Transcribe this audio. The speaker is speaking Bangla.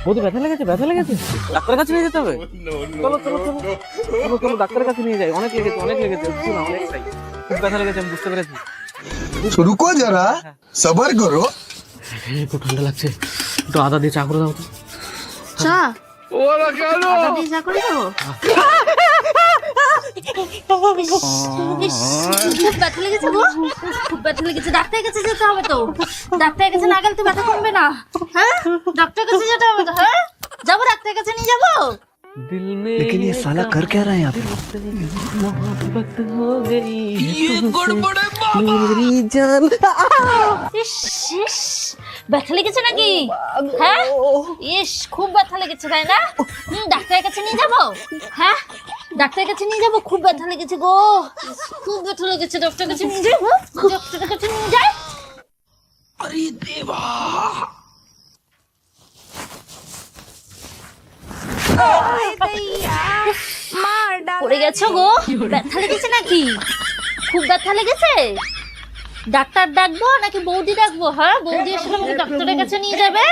বৌদি ব্যথা লেগেছে, ব্যথা লেগেছে, ডাক্তারের কাছে নিয়ে যেতে হবে। চলো চলো চলো চলো চলো ডাক্তারের কাছে নিয়ে যাই। অনেক লেগেছে, অনেক লেগেছে, বুঝছো না, অনেকটাই খুব ব্যথা লেগেছে, আমি বুঝতে পেরেছি। रुको जरा सबर करो। খুব ঠান্ডা লাগছে, একটু আদা দিয়ে চা করে দাও তো। চা আদা দিয়ে চা করে দেবো। ইস, খুব ব্যথা লেগেছে গো, খুব ব্যথা লেগেছে। ডাক্তারের কাছে যেতে হবে তো, ডাক্তারের কাছে না গেলে তো ব্যথা কমবে না। হ্যাঁ, ডাক্তারের কাছে যেতে হবে তো। হ্যাঁ, যাবো, ডাক্তারের কাছে নিয়ে যাবো। दिल में लेकिन ये साला कर क्या रहा है यहाँ पे? मोहब्बत हो गई मेरी जान। ইস ইস, ব্যথা লেগেছে নাকি? হ্যাঁ, ইস খুব ব্যথা লেগেছে তাই না? ডাক্তারের কাছে নিয়ে যাবো। হ্যাঁ, ডাক্তারের কাছে নিয়ে যাবো, খুব ব্যথা লেগেছে গো, খুব ব্যথা লেগেছে। ডাক্তারের কাছে নিয়ে যাবো, ডাক্তারের কাছে নিয়ে যাই। পড়ে গেছো গো, ব্যথা লেগেছে নাকি? খুব ব্যথা লেগেছে? ডাক্তার ডাকবো নাকি বৌদি ডাকবো? হ্যাঁ, বৌদি এসে আমাকে ডাক্তারের কাছে নিয়ে যাবে।